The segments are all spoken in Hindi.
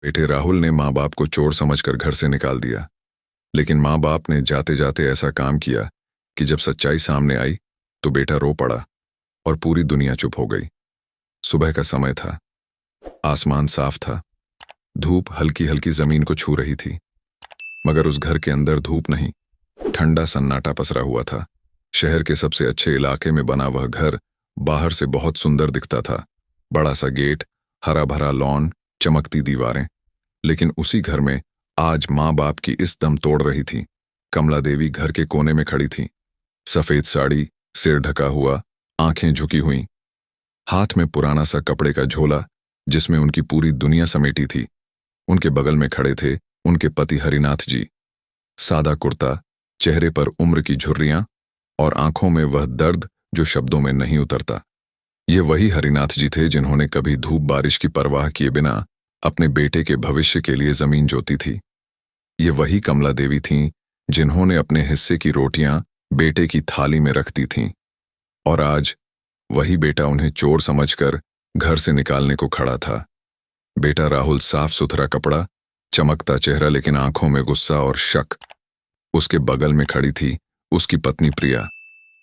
बेटे राहुल ने माँ बाप को चोर समझकर घर से निकाल दिया। लेकिन माँ बाप ने जाते जाते ऐसा काम किया कि जब सच्चाई सामने आई तो बेटा रो पड़ा और पूरी दुनिया चुप हो गई। सुबह का समय था। आसमान साफ था। धूप हल्की हल्की जमीन को छू रही थी। मगर उस घर के अंदर धूप नहीं, ठंडा सन्नाटा पसरा हुआ था। शहर के सबसे अच्छे इलाके में बना वह घर बाहर से बहुत सुंदर दिखता था। बड़ा सा गेट, हरा भरा लॉन, चमकती दीवारें। लेकिन उसी घर में आज माँ बाप की इस दम तोड़ रही थी। कमला देवी घर के कोने में खड़ी थी। सफेद साड़ी, सिर ढका हुआ, आंखें झुकी हुई, हाथ में पुराना सा कपड़े का झोला जिसमें उनकी पूरी दुनिया समेटी थी। उनके बगल में खड़े थे उनके पति हरिनाथ जी। सादा कुर्ता, चेहरे पर उम्र की झुर्रियां और आंखों में वह दर्द जो शब्दों में नहीं उतरता। ये वही हरिनाथ जी थे जिन्होंने कभी धूप बारिश की परवाह किए बिना अपने बेटे के भविष्य के लिए जमीन जोती थी। ये वही कमला देवी थीं जिन्होंने अपने हिस्से की रोटियां बेटे की थाली में रख दी थीं। और आज वही बेटा उन्हें चोर समझकर घर से निकालने को खड़ा था। बेटा राहुल, साफ सुथरा कपड़ा, चमकता चेहरा, लेकिन आंखों में गुस्सा और शक। उसके बगल में खड़ी थी उसकी पत्नी प्रिया।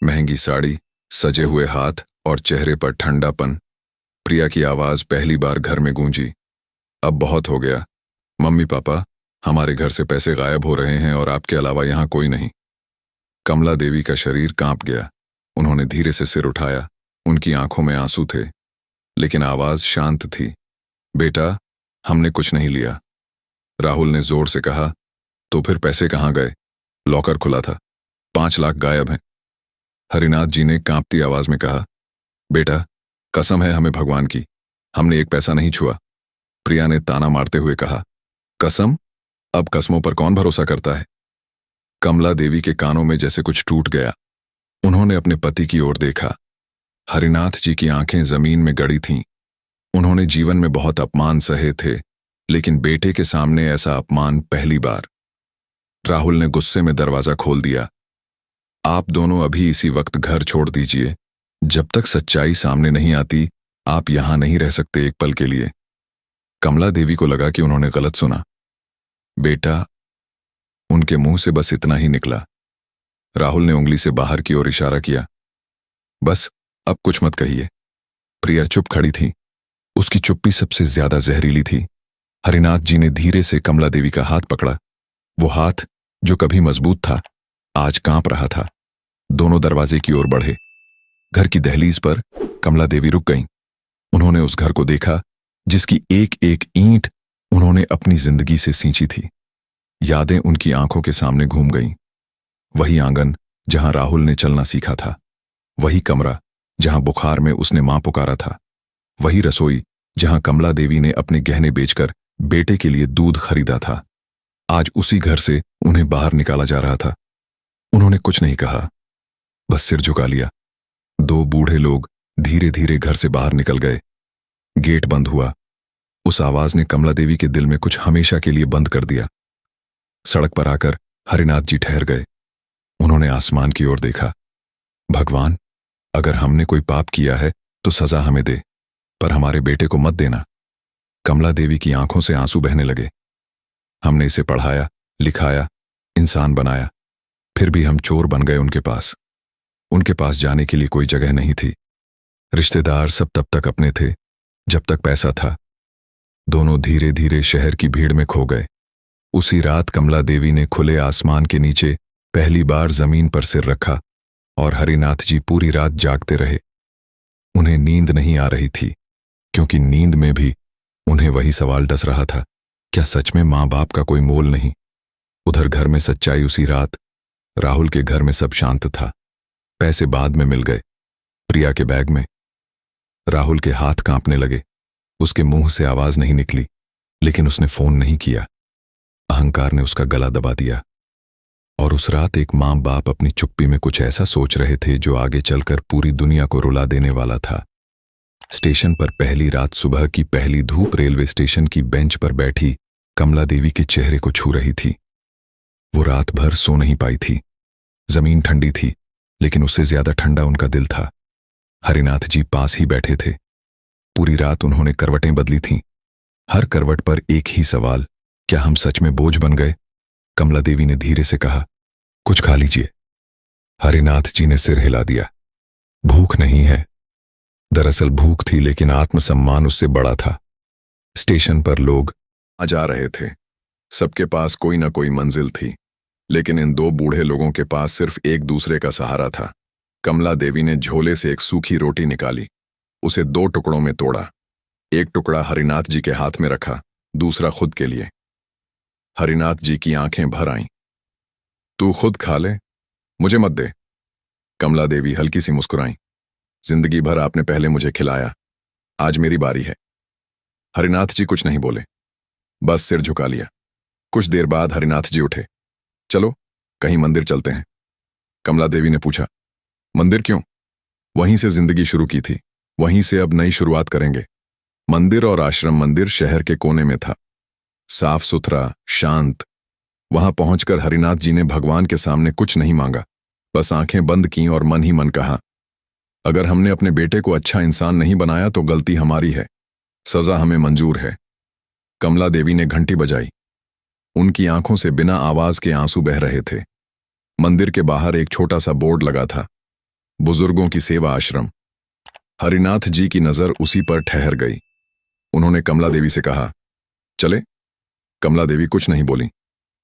महंगी साड़ी, सजे हुए हाथ और चेहरे पर ठंडापन। प्रिया की आवाज पहली बार घर में गूंजी। अब बहुत हो गया। मम्मी पापा, हमारे घर से पैसे गायब हो रहे हैं और आपके अलावा यहां कोई नहीं। कमला देवी का शरीर कांप गया। उन्होंने धीरे से सिर उठाया। उनकी आंखों में आंसू थे, लेकिन आवाज शांत थी। बेटा, हमने कुछ नहीं लिया। राहुल ने जोर से कहा। तो फिर पैसे कहाँ गए? लॉकर खुला था। 5 लाख गायब हैं। हरिनाथ जी ने कांपती आवाज में कहा। बेटा, कसम है हमें भगवान की, हमने एक पैसा नहीं छुआ। प्रिया ने ताना मारते हुए कहा। कसम? अब कस्मों पर कौन भरोसा करता है? कमला देवी के कानों में जैसे कुछ टूट गया। उन्होंने अपने पति की ओर देखा। हरिनाथ जी की आंखें जमीन में गड़ी थीं। उन्होंने जीवन में बहुत अपमान सहे थे, लेकिन बेटे के सामने ऐसा अपमान पहली बार। राहुल ने गुस्से में दरवाजा खोल दिया। आप दोनों अभी इसी वक्त घर छोड़ दीजिए। जब तक सच्चाई सामने नहीं आती, आप यहां नहीं रह सकते एक पल के लिए। कमला देवी को लगा कि उन्होंने गलत सुना। बेटा, उनके मुंह से बस इतना ही निकला। राहुल ने उंगली से बाहर की ओर इशारा किया। बस, अब कुछ मत कहिए। प्रिया चुप खड़ी थी। उसकी चुप्पी सबसे ज्यादा जहरीली थी। हरिनाथ जी ने धीरे से कमला देवी का हाथ पकड़ा। वो हाथ जो कभी मजबूत था, आज कांप रहा था। दोनों दरवाजे की ओर बढ़े। घर की दहलीज पर कमला देवी रुक गईं। उन्होंने उस घर को देखा जिसकी एक एक ईंट उन्होंने अपनी जिंदगी से सींची थी। यादें उनकी आंखों के सामने घूम गईं। वही आंगन जहां राहुल ने चलना सीखा था। वही कमरा जहां बुखार में उसने मां पुकारा था। वही रसोई जहां कमला देवी ने अपने गहने बेचकर बेटे के लिए दूध खरीदा था। आज उसी घर से उन्हें बाहर निकाला जा रहा था। उन्होंने कुछ नहीं कहा, बस सिर झुका लिया। 2 बूढ़े लोग धीरे धीरे घर से बाहर निकल गए। गेट बंद हुआ। उस आवाज ने कमला देवी के दिल में कुछ हमेशा के लिए बंद कर दिया। सड़क पर आकर हरिनाथ जी ठहर गए। उन्होंने आसमान की ओर देखा। भगवान, अगर हमने कोई पाप किया है तो सजा हमें दे, पर हमारे बेटे को मत देना। कमला देवी की आंखों से आंसू बहने लगे। हमने इसे पढ़ाया, लिखाया, इंसान बनाया, फिर भी हम चोर बन गए उनके पास। उनके पास जाने के लिए कोई जगह नहीं थी। रिश्तेदार सब तब तक अपने थे जब तक पैसा था। दोनों धीरे धीरे शहर की भीड़ में खो गए। उसी रात कमला देवी ने खुले आसमान के नीचे पहली बार जमीन पर सिर रखा और हरिनाथ जी पूरी रात जागते रहे। उन्हें नींद नहीं आ रही थी, क्योंकि नींद में भी उन्हें वही सवाल डस रहा था, क्या सच में माँ बाप का कोई मोल नहीं? उधर घर में सच्चाई उसी रात। राहुल के घर में सब शांत था। पैसे बाद में मिल गए, प्रिया के बैग में। राहुल के हाथ कांपने लगे। उसके मुंह से आवाज नहीं निकली, लेकिन उसने फोन नहीं किया। अहंकार ने उसका गला दबा दिया। और उस रात एक मां बाप अपनी चुप्पी में कुछ ऐसा सोच रहे थे जो आगे चलकर पूरी दुनिया को रुला देने वाला था। स्टेशन पर पहली रात, सुबह की पहली धूप रेलवे स्टेशन की बेंच पर बैठी कमला देवी के चेहरे को छू रही थी। वो रात भर सो नहीं पाई थी। जमीन ठंडी थी, लेकिन उससे ज्यादा ठंडा उनका दिल था। हरिनाथ जी पास ही बैठे थे। पूरी रात उन्होंने करवटें बदली थीं। हर करवट पर एक ही सवाल, क्या हम सच में बोझ बन गए? कमला देवी ने धीरे से कहा, कुछ खा लीजिए। हरिनाथ जी ने सिर हिला दिया। भूख नहीं है। दरअसल भूख थी, लेकिन आत्मसम्मान उससे बड़ा था। स्टेशन पर लोग आ जा रहे थे। सबके पास कोई ना कोई मंजिल थी, लेकिन इन दो बूढ़े लोगों के पास सिर्फ एक दूसरे का सहारा था। कमला देवी ने झोले से एक सूखी रोटी निकाली, उसे दो टुकड़ों में तोड़ा। एक टुकड़ा हरिनाथ जी के हाथ में रखा, दूसरा खुद के लिए। हरिनाथ जी की आंखें भर आईं। तू खुद खा ले, मुझे मत दे। कमला देवी हल्की सी मुस्कुराईं। जिंदगी भर आपने पहले मुझे खिलाया, आज मेरी बारी है। हरिनाथ जी कुछ नहीं बोले, बस सिर झुका लिया। कुछ देर बाद हरिनाथ जी उठे। चलो कहीं मंदिर चलते हैं। कमला देवी ने पूछा, मंदिर क्यों? वहीं से जिंदगी शुरू की थी, वहीं से अब नई शुरुआत करेंगे। मंदिर और आश्रम। मंदिर शहर के कोने में था, साफ सुथरा, शांत। वहां पहुंचकर हरिनाथ जी ने भगवान के सामने कुछ नहीं मांगा, बस आंखें बंद की और मन ही मन कहा, अगर हमने अपने बेटे को अच्छा इंसान नहीं बनाया तो गलती हमारी है, सजा हमें मंजूर है। कमला देवी ने घंटी बजाई। उनकी आंखों से बिना आवाज के आंसू बह रहे थे। मंदिर के बाहर एक छोटा सा बोर्ड लगा था, बुजुर्गों की सेवा आश्रम। हरिनाथ जी की नजर उसी पर ठहर गई। उन्होंने कमला देवी से कहा, चले? कमला देवी कुछ नहीं बोली,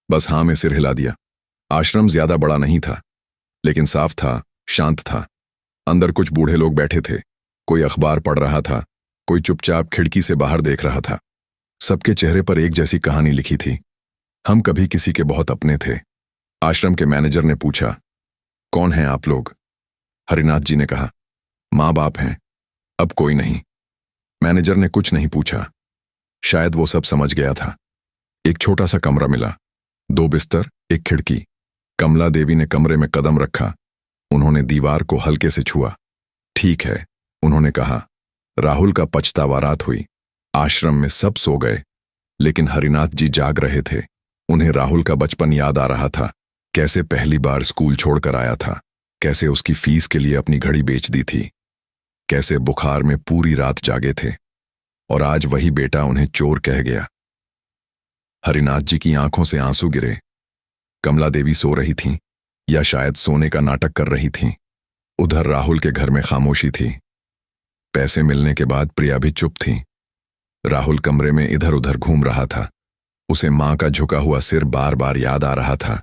बस हां में सिर हिला दिया। आश्रम ज्यादा बड़ा नहीं था, लेकिन साफ था, शांत था। अंदर कुछ बूढ़े लोग बैठे थे, कोई अखबार पढ़ रहा था, कोई चुपचाप खिड़की से बाहर देख रहा था। सबके चेहरे पर एक जैसी कहानी लिखी थी, हम कभी किसी के बहुत अपने थे। आश्रम के मैनेजर ने पूछा, कौन हैं आप लोग? हरिनाथ जी ने कहा, माँ बाप हैं, अब कोई नहीं। मैनेजर ने कुछ नहीं पूछा, शायद वो सब समझ गया था। एक छोटा सा कमरा मिला, 2 बिस्तर, एक खिड़की। कमला देवी ने कमरे में कदम रखा। उन्होंने दीवार को हल्के से छुआ। ठीक है, उन्होंने कहा। राहुल का पछतावा। रात हुई, आश्रम में सब सो गए, लेकिन हरिनाथ जी जाग रहे थे। उन्हें राहुल का बचपन याद आ रहा था, कैसे पहली बार स्कूल छोड़कर आया था, कैसे उसकी फीस के लिए अपनी घड़ी बेच दी थी, कैसे बुखार में पूरी रात जागे थे, और आज वही बेटा उन्हें चोर कह गया। हरिनाथ जी की आंखों से आंसू गिरे। कमला देवी सो रही थीं, या शायद सोने का नाटक कर रही थीं। उधर राहुल के घर में खामोशी थी। पैसे मिलने के बाद प्रिया भी चुप थी। राहुल कमरे में इधर उधर घूम रहा था। उसे मां का झुका हुआ सिर बार बार याद आ रहा था,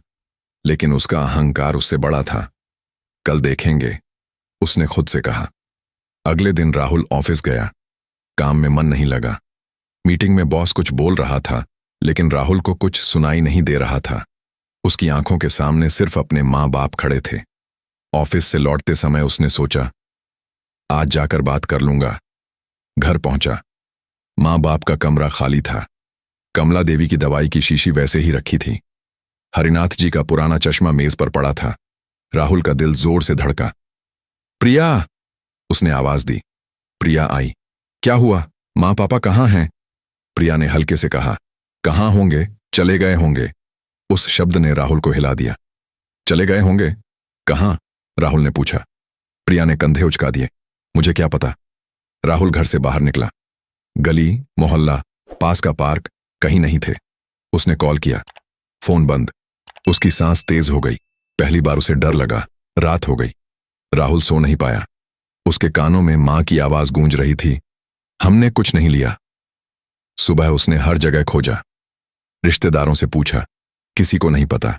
लेकिन उसका अहंकार उससे बड़ा था। कल देखेंगे, उसने खुद से कहा। अगले दिन राहुल ऑफिस गया। काम में मन नहीं लगा। मीटिंग में बॉस कुछ बोल रहा था, लेकिन राहुल को कुछ सुनाई नहीं दे रहा था। उसकी आंखों के सामने सिर्फ अपने माँ बाप खड़े थे। ऑफिस से लौटते समय उसने सोचा, आज जाकर बात कर लूंगा। घर पहुंचा। माँ बाप का कमरा खाली था। कमला देवी की दवाई की शीशी वैसे ही रखी थी। हरिनाथ जी का पुराना चश्मा मेज पर पड़ा था। राहुल का दिल जोर से धड़का। प्रिया, उसने आवाज दी। प्रिया आई। क्या हुआ? माँ पापा कहाँ हैं? प्रिया ने हल्के से कहा, कहाँ होंगे, चले गए होंगे। उस शब्द ने राहुल को हिला दिया। चले गए होंगे? कहाँ? राहुल ने पूछा। प्रिया ने कंधे उचका दिए। मुझे क्या पता। राहुल घर से बाहर निकला। गली, मोहल्ला, पास का पार्क, कहीं नहीं थे। उसने कॉल किया, फोन बंद। उसकी सांस तेज हो गई। पहली बार उसे डर लगा। रात हो गई। राहुल सो नहीं पाया। उसके कानों में मां की आवाज गूंज रही थी, हमने कुछ नहीं लिया। सुबह उसने हर जगह खोजा। रिश्तेदारों से पूछा, किसी को नहीं पता।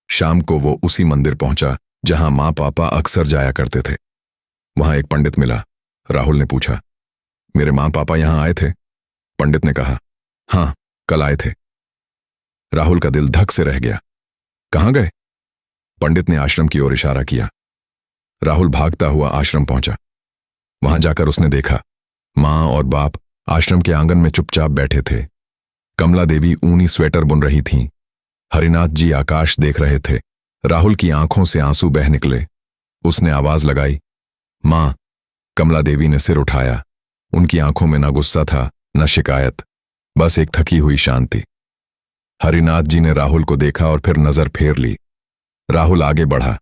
शाम को वो उसी मंदिर पहुंचा जहां मां पापा अक्सर जाया करते थे। वहां एक पंडित मिला। राहुल ने पूछा, मेरे मां पापा यहां आए थे? पंडित ने कहा, हां, कल आए थे। राहुल का दिल धक से रह गया। कहां गए? पंडित ने आश्रम की ओर इशारा किया। राहुल भागता हुआ आश्रम पहुंचा। वहां जाकर उसने देखा, मां और बाप आश्रम के आंगन में चुपचाप बैठे थे। कमला देवी ऊनी स्वेटर बुन रही थीं। हरिनाथ जी आकाश देख रहे थे। राहुल की आंखों से आंसू बह निकले। उसने आवाज लगाई, मां। कमला देवी ने सिर उठाया। उनकी आंखों में न गुस्सा था, न शिकायत, बस एक थकी हुई शांति। हरिनाथ जी ने राहुल को देखा और फिर नजर फेर ली। राहुल आगे बढ़ा,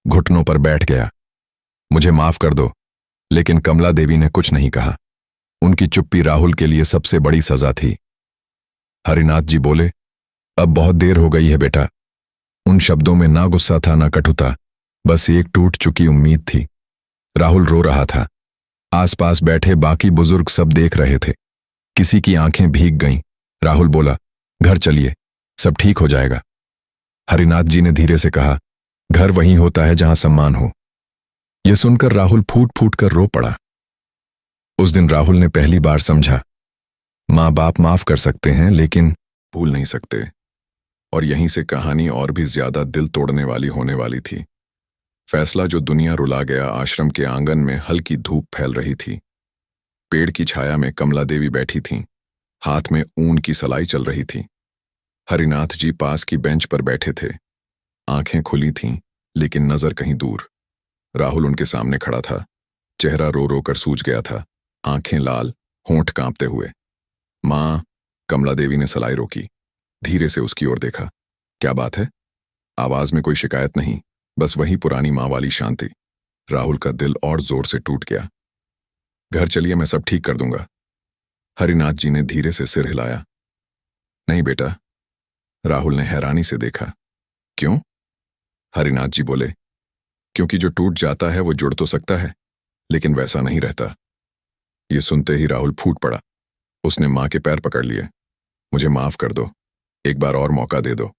घुटनों पर बैठ गया। मुझे माफ कर दो। लेकिन कमला देवी ने कुछ नहीं कहा। उनकी चुप्पी राहुल के लिए सबसे बड़ी सजा थी। हरिनाथ जी बोले, अब बहुत देर हो गई है बेटा। उन शब्दों में ना गुस्सा था ना कटुता, बस एक टूट चुकी उम्मीद थी। राहुल रो रहा था। आसपास बैठे बाकी बुजुर्ग सब देख रहे थे। किसी की आंखें भीग गईं। राहुल बोला, घर चलिए, सब ठीक हो जाएगा। हरिनाथ जी ने धीरे से कहा, घर वहीं होता है जहां सम्मान हो। यह सुनकर राहुल फूट फूट कर रो पड़ा। उस दिन राहुल ने पहली बार समझा, माँ बाप माफ कर सकते हैं लेकिन भूल नहीं सकते। और यहीं से कहानी और भी ज्यादा दिल तोड़ने वाली होने वाली थी। फैसला जो दुनिया रुला गया। आश्रम के आंगन में हल्की धूप फैल रही थी। पेड़ की छाया में कमला देवी बैठी थीं। हाथ में ऊन की सलाई चल रही थी। हरिनाथ जी पास की बेंच पर बैठे थे। आंखें खुली थीं, लेकिन नजर कहीं दूर। राहुल उनके सामने खड़ा था। चेहरा रो रो कर सूज गया था, आंखें लाल, होंठ कांपते हुए। मां, कमला देवी ने सलाई रोकी, धीरे से उसकी ओर देखा। क्या बात है? आवाज में कोई शिकायत नहीं, बस वही पुरानी मां वाली शांति। राहुल का दिल और जोर से टूट गया। घर चलिए, मैं सब ठीक कर दूंगा। हरिनाथ जी ने धीरे से सिर हिलाया। नहीं बेटा। राहुल ने हैरानी से देखा। क्यों? हरिनाथ जी बोले, क्योंकि जो टूट जाता है वो जुड़ तो सकता है, लेकिन वैसा नहीं रहता। ये सुनते ही राहुल फूट पड़ा। उसने मां के पैर पकड़ लिए। मुझे माफ कर दो, एक बार और मौका दे दो।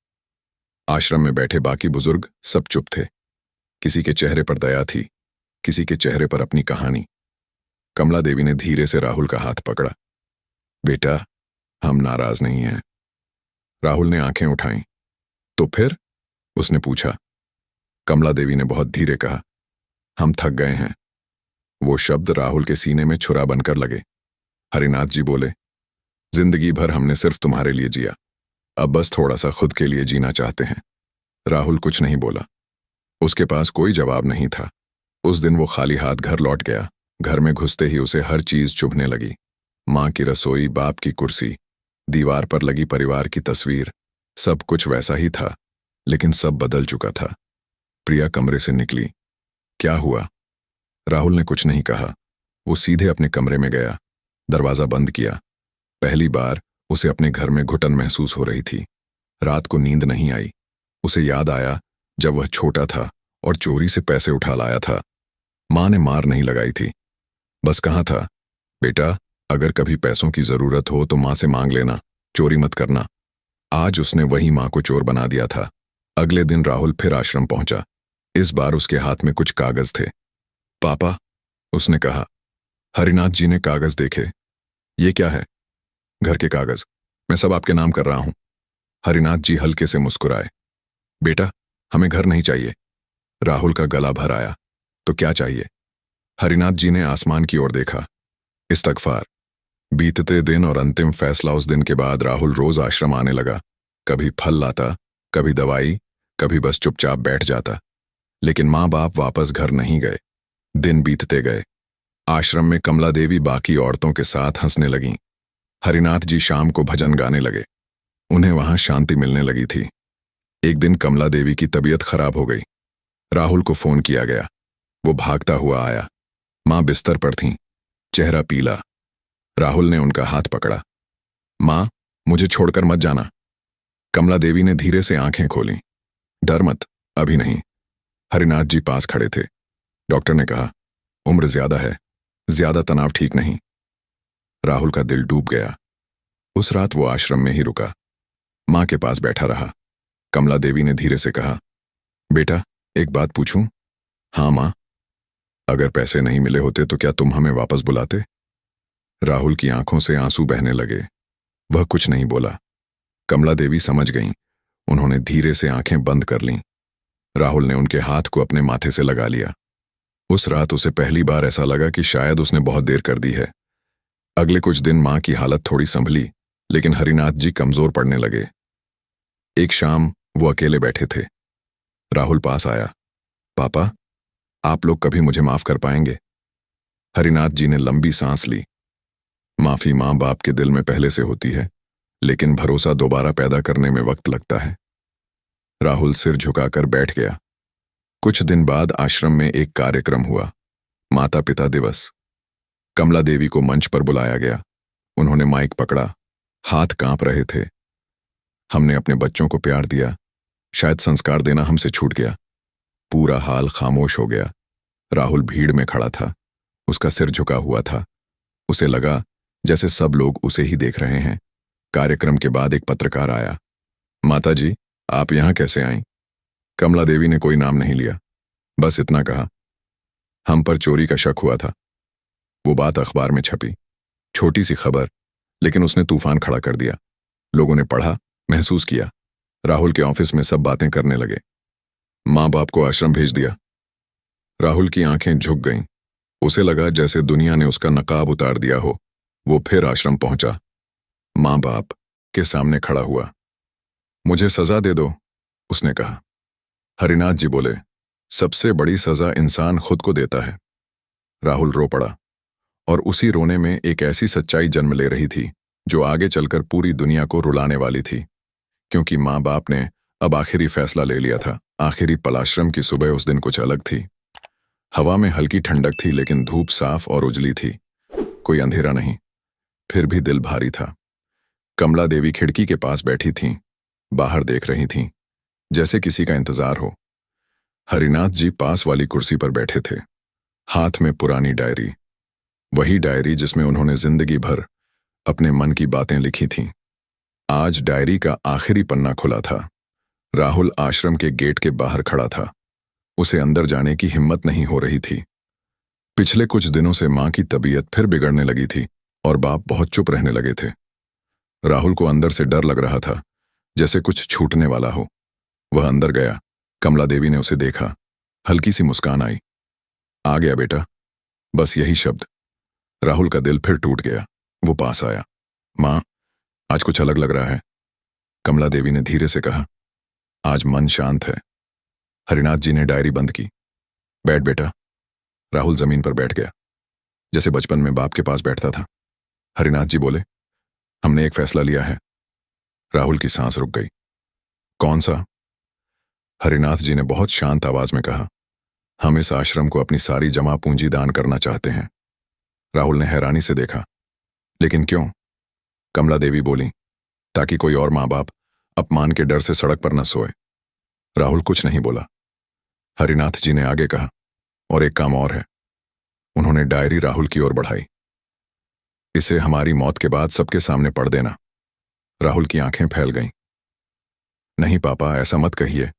आश्रम में बैठे बाकी बुजुर्ग सब चुप थे। किसी के चेहरे पर दया थी, किसी के चेहरे पर अपनी कहानी। कमला देवी ने धीरे से राहुल का हाथ पकड़ा। बेटा, हम नाराज नहीं हैं। राहुल ने आंखें उठाईं। तो फिर? उसने पूछा। कमला देवी ने बहुत धीरे कहा, हम थक गए हैं। वो शब्द राहुल के सीने में छुरा बनकर लगे। हरिनाथ जी बोले, जिंदगी भर हमने सिर्फ तुम्हारे लिए जिया, अब बस थोड़ा सा खुद के लिए जीना चाहते हैं। राहुल कुछ नहीं बोला। उसके पास कोई जवाब नहीं था। उस दिन वो खाली हाथ घर लौट गया। घर में घुसते ही उसे हर चीज चुभने लगी। मां की रसोई, बाप की कुर्सी, दीवार पर लगी परिवार की तस्वीर, सब कुछ वैसा ही था, लेकिन सब बदल चुका था। प्रिया कमरे से निकली। क्या हुआ? राहुल ने कुछ नहीं कहा। वो सीधे अपने कमरे में गया, दरवाजा बंद किया। पहली बार उसे अपने घर में घुटन महसूस हो रही थी। रात को नींद नहीं आई। उसे याद आया जब वह छोटा था और चोरी से पैसे उठा लाया था। मां ने मार नहीं लगाई थी, बस कहा था, बेटा, अगर कभी पैसों की जरूरत हो तो मां से मांग लेना, चोरी मत करना। आज उसने वही मां को चोर बना दिया था। अगले दिन राहुल फिर आश्रम पहुंचा। इस बार उसके हाथ में कुछ कागज थे। पापा, उसने कहा। हरिनाथ जी ने कागज देखे। ये क्या है? घर के कागज, मैं सब आपके नाम कर रहा हूं। हरिनाथ जी हल्के से मुस्कुराए। बेटा, हमें घर नहीं चाहिए। राहुल का गला भर आया। तो क्या चाहिए? हरिनाथ जी ने आसमान की ओर देखा। इस्तगफार। बीतते दिन और अंतिम फैसला उस दिन के बाद राहुल रोज आश्रम आने लगा। कभी फल लाता, कभी दवाई, कभी बस चुपचाप बैठ जाता। लेकिन मां बाप वापस घर नहीं गए। दिन बीतते गए। आश्रम में कमला देवी बाकी औरतों के साथ हंसने लगीं। हरिनाथ जी शाम को भजन गाने लगे। उन्हें वहां शांति मिलने लगी थी। एक दिन कमला देवी की तबीयत खराब हो गई। राहुल को फोन किया गया। वो भागता हुआ आया। मां बिस्तर पर थीं, चेहरा पीला। राहुल ने उनका हाथ पकड़ा। मां, मुझे छोड़कर मत जाना। कमला देवी ने धीरे से आंखें खोलीं। डर मत, अभी नहीं। हरिनाथ जी पास खड़े थे। डॉक्टर ने कहा, उम्र ज्यादा है, ज्यादा तनाव ठीक नहीं। राहुल का दिल डूब गया। उस रात वो आश्रम में ही रुका, मां के पास बैठा रहा। कमला देवी ने धीरे से कहा, बेटा, एक बात पूछूं? हाँ मां। अगर पैसे नहीं मिले होते तो क्या तुम हमें वापस बुलाते? राहुल की आंखों से आंसू बहने लगे। वह कुछ नहीं बोला। कमला देवी समझ गईं। उन्होंने धीरे से आंखें बंद कर लीं। राहुल ने उनके हाथ को अपने माथे से लगा लिया। उस रात उसे पहली बार ऐसा लगा कि शायद उसने बहुत देर कर दी है। अगले कुछ दिन मां की हालत थोड़ी संभली, लेकिन हरिनाथ जी कमजोर पड़ने लगे। एक शाम वो अकेले बैठे थे। राहुल पास आया। पापा, आप लोग कभी मुझे माफ कर पाएंगे? हरिनाथ जी ने लंबी सांस ली। माफी मां बाप के दिल में पहले से होती है, लेकिन भरोसा दोबारा पैदा करने में वक्त लगता है। राहुल सिर झुकाकर बैठ गया। कुछ दिन बाद आश्रम में एक कार्यक्रम हुआ, माता पिता दिवस। कमला देवी को मंच पर बुलाया गया। उन्होंने माइक पकड़ा, हाथ कांप रहे थे। हमने अपने बच्चों को प्यार दिया, शायद संस्कार देना हमसे छूट गया। पूरा हाल खामोश हो गया। राहुल भीड़ में खड़ा था, उसका सिर झुका हुआ था। उसे लगा जैसे सब लोग उसे ही देख रहे हैं। कार्यक्रम के बाद एक पत्रकार आया। माता जी, आप यहां कैसे आईं? कमला देवी ने कोई नाम नहीं लिया, बस इतना कहा, हम पर चोरी का शक हुआ था। वो बात अखबार में छपी, छोटी सी खबर, लेकिन उसने तूफान खड़ा कर दिया। लोगों ने पढ़ा, महसूस किया। राहुल के ऑफिस में सब बातें करने लगे। माँ बाप को आश्रम भेज दिया। राहुल की आंखें झुक गईं। उसे लगा जैसे दुनिया ने उसका नकाब उतार दिया हो। वो फिर आश्रम पहुंचा, माँ बाप के सामने खड़ा हुआ। मुझे सजा दे दो, उसने कहा। हरिनाथ जी बोले, सबसे बड़ी सजा इंसान खुद को देता है। राहुल रो पड़ा, और उसी रोने में एक ऐसी सच्चाई जन्म ले रही थी जो आगे चलकर पूरी दुनिया को रुलाने वाली थी। क्योंकि माँ बाप ने अब आखिरी फैसला ले लिया था। आखिरी पल। आश्रम की सुबह उस दिन कुछ अलग थी। हवा में हल्की ठंडक थी, लेकिन धूप साफ और उजली थी। कोई अंधेरा नहीं, फिर भी दिल भारी था। कमला देवी खिड़की के पास बैठी थीं, बाहर देख रही थीं, जैसे किसी का इंतजार हो। हरिनाथ जी पास वाली कुर्सी पर बैठे थे, हाथ में पुरानी डायरी, वही डायरी जिसमें उन्होंने जिंदगी भर अपने मन की बातें लिखी थीं। आज डायरी का आखिरी पन्ना खुला था। राहुल आश्रम के गेट के बाहर खड़ा था। उसे अंदर जाने की हिम्मत नहीं हो रही थी। पिछले कुछ दिनों से मां की तबीयत फिर बिगड़ने लगी थी और बाप बहुत चुप रहने लगे थे। राहुल को अंदर से डर लग रहा था, जैसे कुछ छूटने वाला हो। वह अंदर गया। कमला देवी ने उसे देखा, हल्की सी मुस्कान आई। आ गया बेटा, बस यही शब्द। राहुल का दिल फिर टूट गया। वो पास आया। मां, आज कुछ अलग लग रहा है, कमला देवी ने धीरे से कहा। आज मन शांत है। हरिनाथ जी ने डायरी बंद की। बैठ बेटा। राहुल जमीन पर बैठ गया, जैसे बचपन में बाप के पास बैठता था। हरिनाथ जी बोले, हमने एक फैसला लिया है। राहुल की सांस रुक गई। कौन सा? हरिनाथ जी ने बहुत शांत आवाज में कहा, हम इस आश्रम को अपनी सारी जमा पूंजी दान करना चाहते हैं। राहुल ने हैरानी से देखा। लेकिन क्यों? कमला देवी बोली, ताकि कोई और माँ बाप अपमान के डर से सड़क पर न सोए। राहुल कुछ नहीं बोला। हरिनाथ जी ने आगे कहा, और एक काम और है। उन्होंने डायरी राहुल की ओर बढ़ाई। इसे हमारी मौत के बाद सबके सामने पढ़ देना। राहुल की आंखें फैल गईं। नहीं पापा, ऐसा मत कहिए।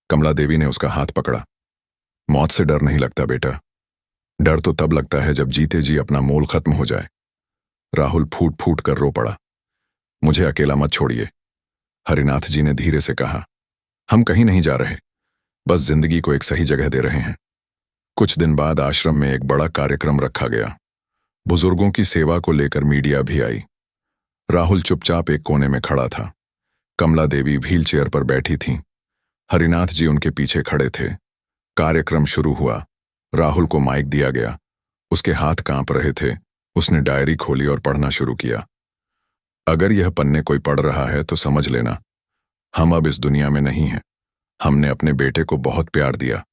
कमला देवी ने उसका हाथ पकड़ा। मौत से डर नहीं लगता बेटा। डर तो तब लगता है जब जीते जी अपना मोल खत्म हो जाए। राहुल फूट फूट कर रो पड़ा। मुझे अकेला मत छोड़िए, हरिनाथ जी ने धीरे से कहा। हम कहीं नहीं जा रहे, बस जिंदगी को एक सही जगह दे रहे हैं। कुछ दिन बाद आश्रम में एक बड़ा कार्यक्रम रखा गया। बुजुर्गों की सेवा को लेकर मीडिया भी आई। राहुल चुपचाप एक कोने में खड़ा था। कमला देवी व्हील चेयर पर बैठी थीं। हरिनाथ जी उनके पीछे खड़े थे। कार्यक्रम शुरू हुआ। राहुल को माइक दिया गया। उसके हाथ कांप रहे थे। उसने डायरी खोली और पढ़ना शुरू किया। अगर यह पन्ने कोई पढ़ रहा है तो समझ लेना, हम अब इस दुनिया में नहीं हैं। हमने अपने बेटे को बहुत प्यार दिया।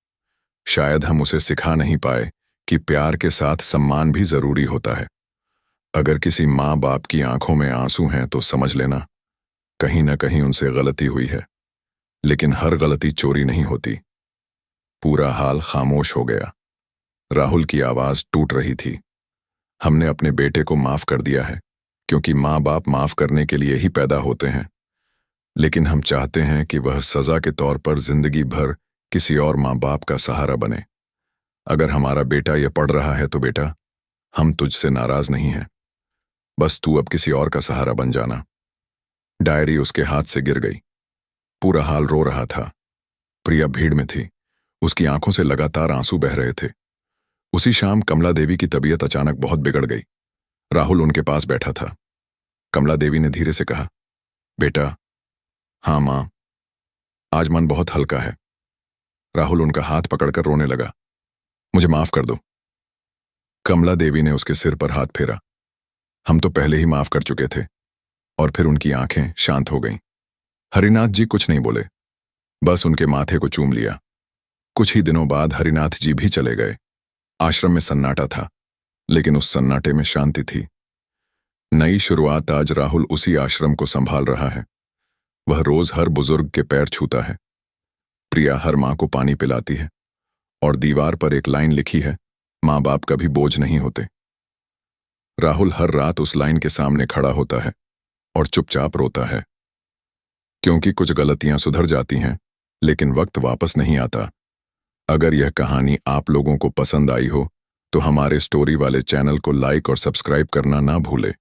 शायद हम उसे सिखा नहीं पाए कि प्यार के साथ सम्मान भी जरूरी होता है। अगर किसी माँ बाप की आंखों में आंसू हैं तो समझ लेना, कहीं ना कहीं उनसे गलती हुई है। लेकिन हर गलती चोरी नहीं होती। पूरा हाल खामोश हो गया। राहुल की आवाज टूट रही थी। हमने अपने बेटे को माफ कर दिया है, क्योंकि माँ बाप माफ करने के लिए ही पैदा होते हैं। लेकिन हम चाहते हैं कि वह सजा के तौर पर जिंदगी भर किसी और माँ बाप का सहारा बने। अगर हमारा बेटा यह पढ़ रहा है तो बेटा, हम तुझसे नाराज नहीं हैं। बस तू अब किसी और का सहारा बन जाना। डायरी उसके हाथ से गिर गई। पूरा हाल रो रहा था। प्रिया भीड़ में थी। उसकी आंखों से लगातार आंसू बह रहे थे। उसी शाम कमला देवी की तबीयत अचानक बहुत बिगड़ गई। राहुल उनके पास बैठा था। कमला देवी ने धीरे से कहा, बेटा। हाँ मां, आज मन बहुत हल्का है। राहुल उनका हाथ पकड़कर रोने लगा। मुझे माफ कर दो। कमला देवी ने उसके सिर पर हाथ फेरा। हम तो पहले ही माफ कर चुके थे। और फिर उनकी आंखें शांत हो गईं। हरिनाथ जी कुछ नहीं बोले, बस उनके माथे को चूम लिया। कुछ ही दिनों बाद हरिनाथ जी भी चले गए। आश्रम में सन्नाटा था, लेकिन उस सन्नाटे में शांति थी। नई शुरुआत। आज राहुल उसी आश्रम को संभाल रहा है। वह रोज हर बुजुर्ग के पैर छूता है। प्रिया हर माँ को पानी पिलाती है और दीवार पर एक लाइन लिखी है, माँ बाप कभी बोझ नहीं होते। राहुल हर रात उस लाइन के सामने खड़ा होता है और चुपचाप रोता है, क्योंकि कुछ गलतियां सुधर जाती हैं लेकिन वक्त वापस नहीं आता। अगर यह कहानी आप लोगों को पसंद आई हो तो हमारे स्टोरी वाले चैनल को लाइक और सब्सक्राइब करना ना भूले।